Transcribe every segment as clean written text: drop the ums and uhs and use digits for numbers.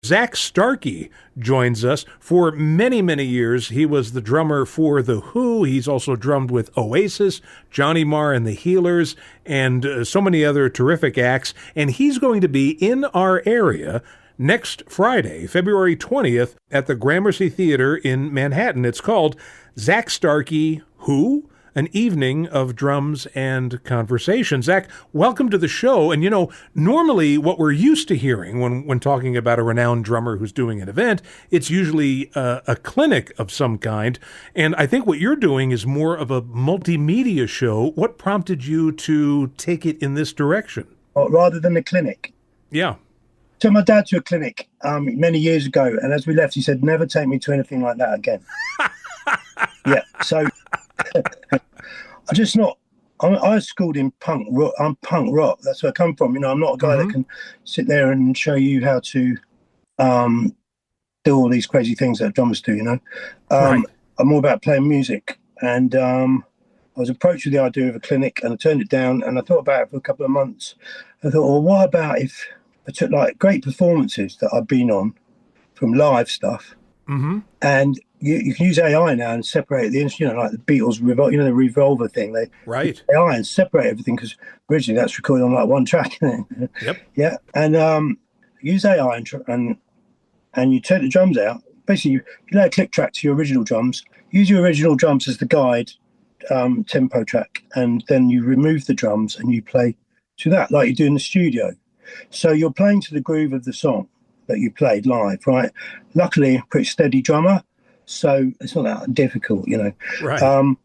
Zak Starkey joins us. For many, many years, he was the drummer for The Who. He's also drummed with Oasis, Johnny Marr and the Healers, and so many other terrific acts. And he's going to be in our area next Friday, February 20th, at the Gramercy Theater in Manhattan. It's called Zak Starkey Who? An evening of drums and conversation. Zak, welcome to the show. And, normally what we're used to hearing when talking about a renowned drummer who's doing an event, it's usually a clinic of some kind. And I think what you're doing is more of a multimedia show. What prompted you to take it in this direction? Rather than a clinic? Yeah. Took my dad to a clinic many years ago. And as we left, he said, never take me to anything like that again. Yeah. So... I was schooled in punk rock. I'm punk rock. That's where I come from. I'm not a guy that can sit there and show you how to do all these crazy things that drummers do. Right. I'm more about playing music. And I was approached with the idea of a clinic, and I turned it down. And I thought about it for a couple of months. I thought, well, what about if I took like great performances that I've been on from live stuff, and you can use AI now and separate the instrument, like the Beatles, the Revolver thing. They right AI and separate everything, because originally that's recorded on like one track. Yep. Yeah, and use AI and you take the drums out. Basically, you lay a click track to your original drums. Use your original drums as the guide tempo track, and then you remove the drums and you play to that like you do in the studio. So you're playing to the groove of the song that you played live, right? Luckily, pretty steady drummer. So it's not that difficult, Right. I'll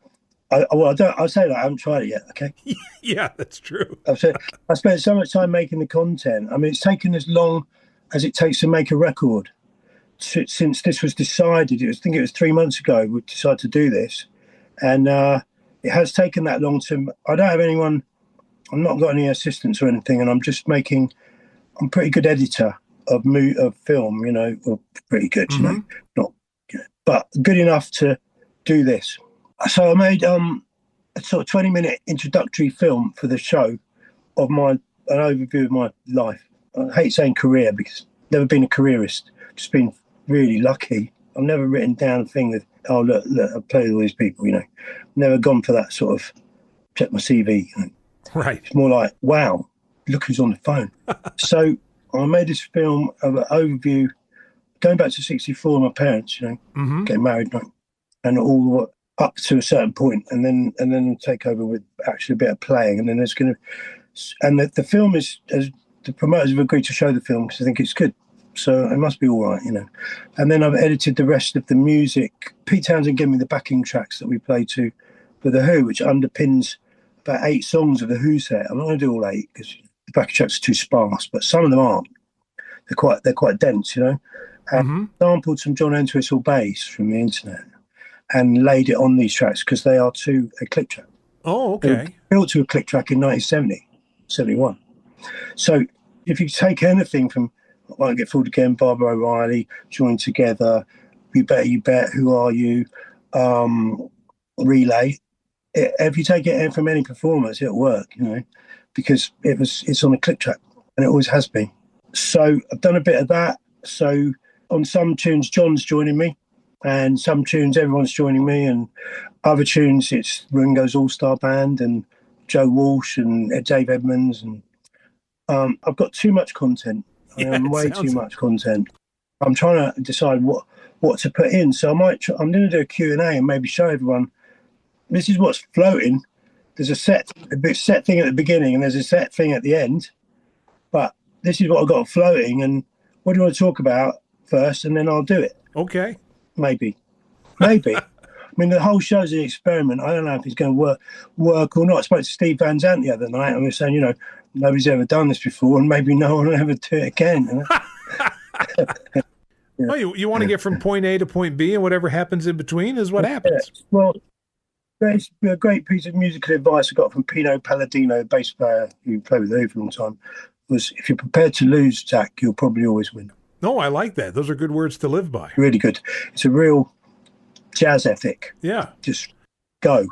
say that I haven't tried it yet. Okay. Yeah, that's true. I spent so much time making the content. I mean, it's taken as long as it takes to make a record since this was decided. I think it was 3 months ago we decided to do this, and it has taken that long to. I don't have anyone. I've not got any assistants or anything, and I'm just making. I'm a pretty good editor of film. Or pretty good, not. But good enough to do this. So I made a sort of 20-minute introductory film for the show of an overview of my life. I hate saying career because I've never been a careerist. Just been really lucky. I've never written down a thing with, oh, look, I play with all these people, Never gone for that sort of check my CV. Right. It's more like, wow, look who's on the phone. So I made this film of an overview going back to 1964, my parents, getting married, and all up to a certain point, and then take over with actually a bit of playing, and then there's going to, and the film is, as the promoters have agreed to show the film because I think it's good, so it must be all right, And then I've edited the rest of the music. Pete Townsend gave me the backing tracks that we play to for The Who, which underpins about 8 songs of The Who set. I'm not going to do all 8 because the backing tracks are too sparse, but some of them aren't. They're quite dense, and sampled some John Entwistle bass from the internet and laid it on these tracks because they are to a click track. Oh, okay. Built to a click track in 1971. So if you take anything from Won't Get Fooled Again, Barbara O'Reilly, Join Together, You Bet, Who Are You, Relay, if you take it from any performance, it'll work, because it's on a click track, and it always has been. So I've done a bit of that. So on some tunes, John's joining me, and some tunes, everyone's joining me, and other tunes, it's Ringo's All-Star Band and Joe Walsh and Dave Edmunds. And I've got too much content. Way too much content. I'm trying to decide what to put in. So I'm going to do a Q&A and maybe show everyone, this is what's floating. There's a set thing at the beginning and there's a set thing at the end. But this is what I've got floating, and what do you want to talk about first, and then I'll do it. Okay. Maybe. I mean, the whole show's an experiment. I don't know if it's going to work or not. I spoke to Steve Van Zandt the other night, and we were saying, nobody's ever done this before, and maybe no one will ever do it again. Yeah. Well, you want to get from point A to point B, and whatever happens in between is what happens. Well, a great piece of musical advice I got from Pino Palladino, bass player who played with The Who for a long time, was if you're prepared to lose, Zach, you'll probably always win. No, I like that. Those are good words to live by. Really good. It's a real jazz ethic. Yeah. Just go,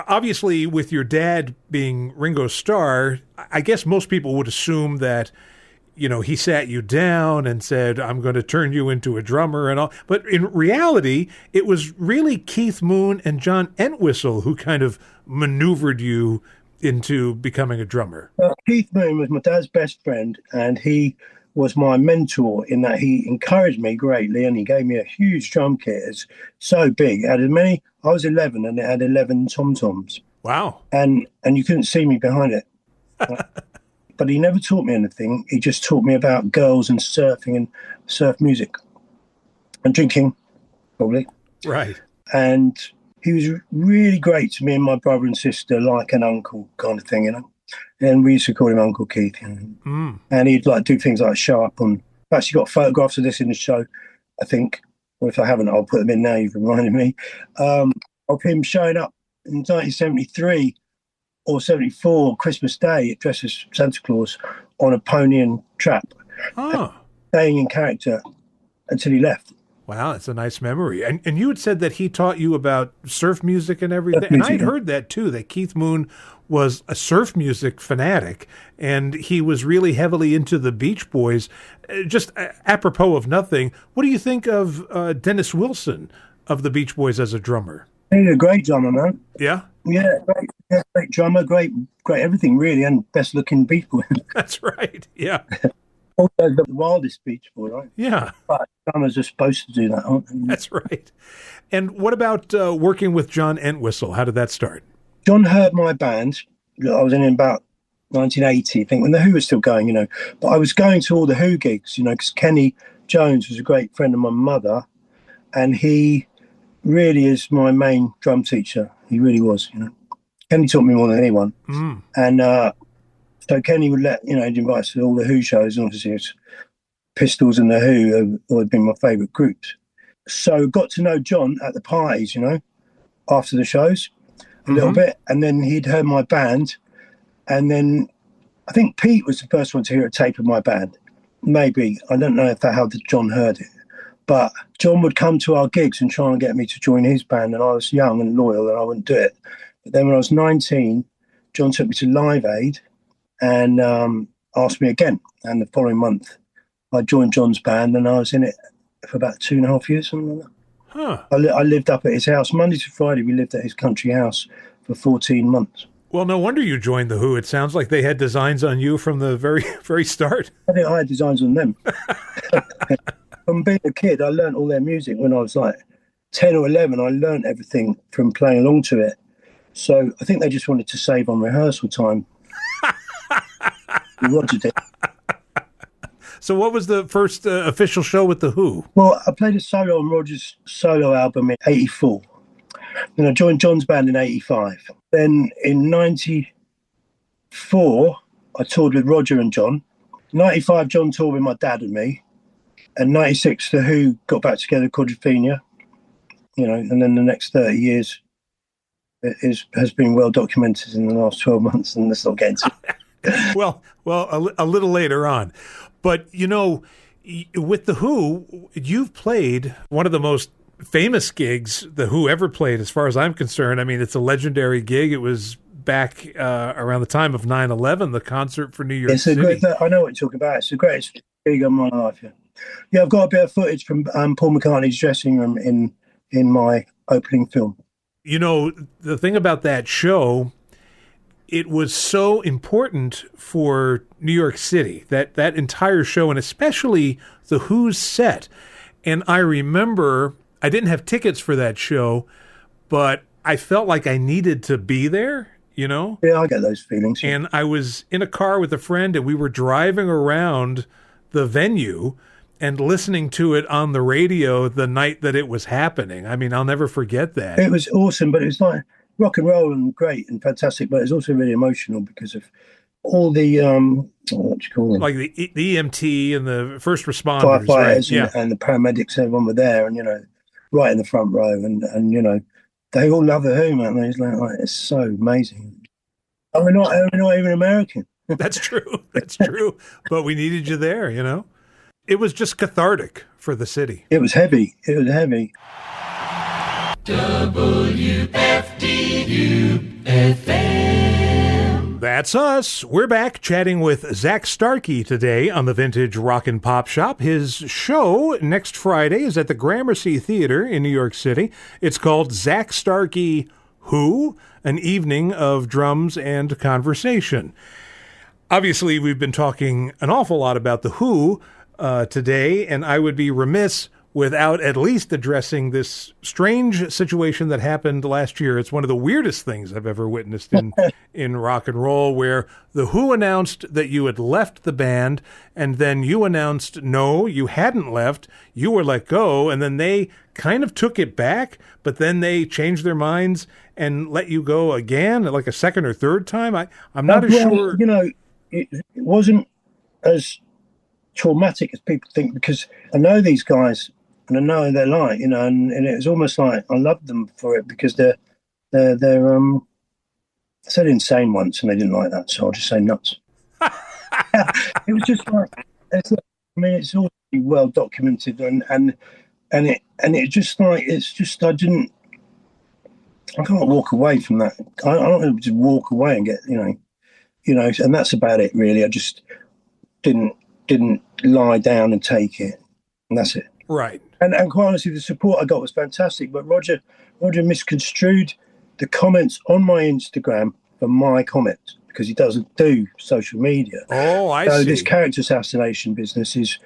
Obviously, with your dad being Ringo Starr, I guess most people would assume that he sat you down and said, I'm going to turn you into a drummer and all. But in reality, it was really Keith Moon and John Entwistle who kind of maneuvered you into becoming a drummer. Keith Moon was my dad's best friend, and he was my mentor in that he encouraged me greatly, and he gave me a huge drum kit. It's so big. It had I was 11, and it had 11 tom-toms. Wow. And you couldn't see me behind it. But he never taught me anything. He just taught me about girls and surfing and surf music and drinking, probably. Right. And he was really great to me and my brother and sister, like an uncle kind of thing, And we used to call him Uncle Keith. And he'd do things like show up on. I've actually got photographs of this in the show, I think. Or if I haven't, I'll put them in now. You've reminded me of him showing up in 1973. Or 74, Christmas Day, dressed as Santa Claus on a pony and trap, staying in character until he left. Wow, that's a nice memory. And you had said that he taught you about surf music and everything. And I'd heard that too, that Keith Moon was a surf music fanatic, and he was really heavily into the Beach Boys. Just apropos of nothing, what do you think of Dennis Wilson of the Beach Boys as a drummer? He's a great drummer, man. Yeah? Yeah, great drummer, great everything, really, and best-looking Beach Boy. That's right, yeah. Also the wildest Beach Boy, right? Yeah. But drummers are supposed to do that, aren't they? That's right. And what about working with John Entwistle? How did that start? John heard my band. I was in about 1980, I think, when the Who was still going, But I was going to all the Who gigs, because Kenny Jones was a great friend of my mother, and he really is my main drum teacher. He really was, Kenny taught me more than anyone. And so Kenny would he'd invite us to all the Who shows, and obviously it's Pistols and the Who have always been my favourite groups. So got to know John at the parties, after the shows a little bit, and then he'd heard my band, and then I think Pete was the first one to hear a tape of my band. Maybe. I don't know how John heard it. But John would come to our gigs and try and get me to join his band, and I was young and loyal and I wouldn't do it. But then when I was 19, John took me to Live Aid and asked me again. And the following month, I joined John's band, and I was in it for about 2.5 years, something like that. Huh. I lived up at his house. Monday to Friday, we lived at his country house for 14 months. Well, no wonder you joined the Who. It sounds like they had designs on you from the very, very start. I think I had designs on them. From being a kid, I learned all their music when I was 10 or 11. I learned everything from playing along to it. So I think they just wanted to save on rehearsal time. Roger did. So what was the first official show with the Who? Well, I played a solo on Roger's solo album in 84. Then I joined John's band in 85. Then in 94, I toured with Roger and John. 95, John toured with my dad and me. And 96, the Who got back together, Quadrophenia, and then the next 30 years has been well documented in the last 12 months, and let's not get into it. well, a little later on. But, with the Who, you've played one of the most famous gigs the Who ever played, as far as I'm concerned. I mean, it's a legendary gig. It was back around the time of 9/11, the concert for New York City. I know what you're talking about. It's the greatest gig of my life, yeah. Yeah, I've got a bit of footage from Paul McCartney's dressing room in my opening film. The thing about that show, it was so important for New York City, that entire show, and especially the Who's set. And I remember I didn't have tickets for that show, but I felt like I needed to be there, Yeah, I get those feelings. And I was in a car with a friend, and we were driving around the venue and listening to it on the radio the night that it was happening. I mean, I'll never forget that. It was awesome, but it was like rock and roll and great and fantastic, but it's also really emotional because of all the, what do you call them? Like the EMT and the first responders, firefighters, right? And the paramedics, everyone were there, and, right in the front row. And they all love the Who, man. It's it's so amazing. And we're not even American. That's true. That's true. But we needed you there, It was just cathartic for the city. It was heavy. WFDU FM. That's us. We're back chatting with Zak Starkey today on the Vintage Rock and Pop Shop. His show next Friday is at the Gramercy Theater in New York City. It's called Zak Starkey Who? An Evening of Drums and Conversation. Obviously, we've been talking an awful lot about the Who today, and I would be remiss without at least addressing this strange situation that happened last year. It's one of the weirdest things I've ever witnessed in rock and roll, where the Who announced that you had left the band, and then you announced, no, you hadn't left, you were let go, and then they kind of took it back, but then they changed their minds and let you go again, like a second or third time. I'm not as sure. You know, it wasn't as traumatic as people think, because I know these guys, and I know they're like, you know, and it was almost like I loved them for it, because they're I said insane once and they didn't like that, so I'll just say nuts. It was just like, it's all well documented, and it just like, it's just, I can't walk away from that. I don't just walk away and get, you know, and that's about it really. I just didn't lie down and take it, and that's it. Right. And quite honestly, the support I got was fantastic. But Roger misconstrued the comments on my Instagram for my comments, because he doesn't do social media. Oh, I see. So this character assassination business is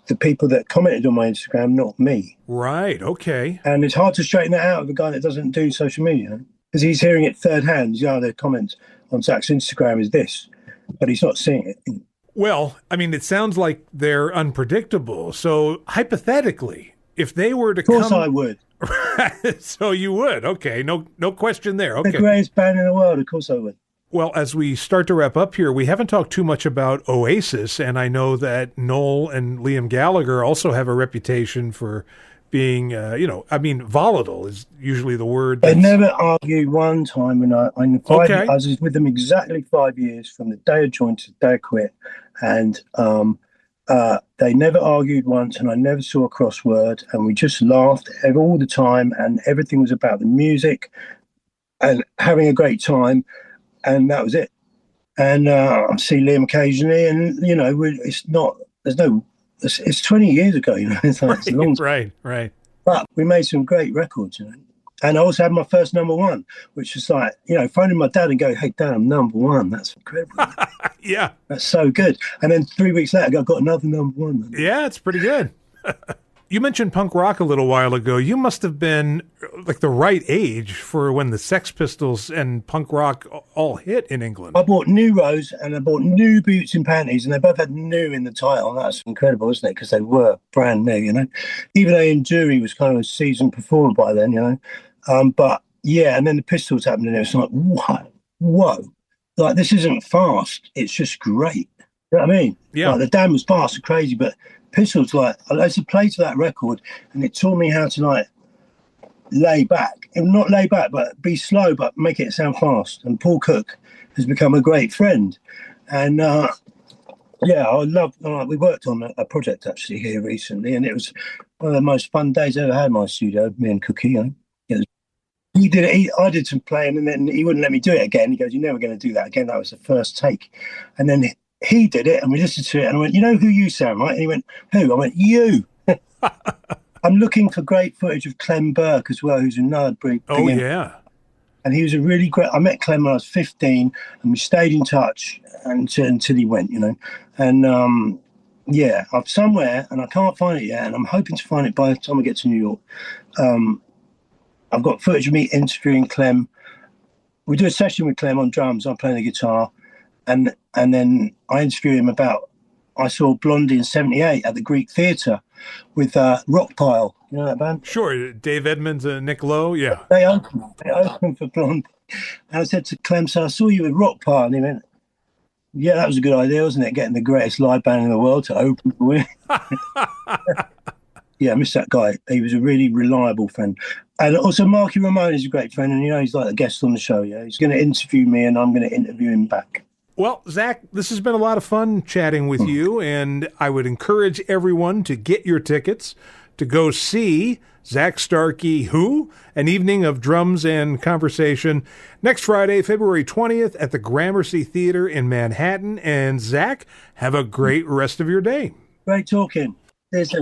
the people that commented on my Instagram, not me. Right. Okay. And it's hard to straighten that out of a guy that doesn't do social media, because he's hearing it third hand. You know, the comments on Zak's Instagram is this, but he's not seeing it. Well, I mean, it sounds like they're unpredictable. So hypothetically, if they were to come... Of course I would. So you would. Okay. No question there. Okay. The greatest band in the world. Of course I would. Well, as we start to wrap up here, we haven't talked too much about Oasis, and I know that Noel and Liam Gallagher also have a reputation for being, volatile is usually the word. They never argued one time, and I was with them exactly 5 years from the day I joined to the day I quit, and they never argued once, and I never saw a cross word, and we just laughed all the time, and everything was about the music and having a great time, and that was it. And I see Liam occasionally, and you know, it's 20 years ago, you know. It's like, it's a long time. Right. But we made some great records, you know. And I also had my first number one, which was like, you know, phoning my dad and going, "Hey, Dad, I'm number one." That's incredible. Yeah. That's so good. And then 3 weeks later, I got another number one. Yeah, it's pretty good. You mentioned punk rock a little while ago. You must have been like the right age for when the Sex Pistols and punk rock all hit in England. I bought new Rose and I bought new boots and panties, and they both had new in the title. That's incredible, isn't it? Because they were brand new, you know. Even though Enduri was kind of a seasoned performer by then, you know. But yeah, and then the Pistols happened, and it was like, whoa. Like, this isn't fast. It's just great. You know what I mean? Yeah. Like, the Dan was fast and crazy, but Pistols, like, I used to play to that record, and it taught me how to, like, lay back. And not lay back, but be slow, but make it sound fast. And Paul Cook has become a great friend. And, yeah, I love, we worked on a project, actually, here recently, and it was one of the most fun days I ever had in my studio, me and Cookie, you know. He did it. I did some playing, and then he wouldn't let me do it again. He goes, "You're never going to do that again." That was the first take. And then he did it, and we listened to it, and I went, "You know who you sound like?" And he went, "Who?" I went, "You." I'm looking for great footage of Clem Burke as well, who's another big. Oh, yeah. And he was a really great. I met Clem when I was 15, and we stayed in touch until he went, you know. And yeah, I'm somewhere, and I can't find it yet, and I'm hoping to find it by the time I get to New York. I've got footage of me interviewing Clem. We do a session with Clem on drums. I'm playing the guitar, and then I interview him about. I saw Blondie in '78 at the Greek Theater with Rockpile. You know that band? Sure, Dave Edmunds and Nick Lowe. Yeah, they opened for Blondie, and I said to Clem, "So I saw you with Rockpile," and he went, "Yeah, that was a good idea, wasn't it? Getting the greatest live band in the world to open for me." Yeah, I miss that guy. He was a really reliable friend. And also Marky Ramone is a great friend, and, you know, he's like a guest on the show, yeah? He's going to interview me, and I'm going to interview him back. Well, Zak, this has been a lot of fun chatting with you, and I would encourage everyone to get your tickets to go see Zak Starkey Who, an evening of drums and conversation, next Friday, February 20th at the Gramercy Theater in Manhattan. And Zak, have a great rest of your day. Great talking. Cheers.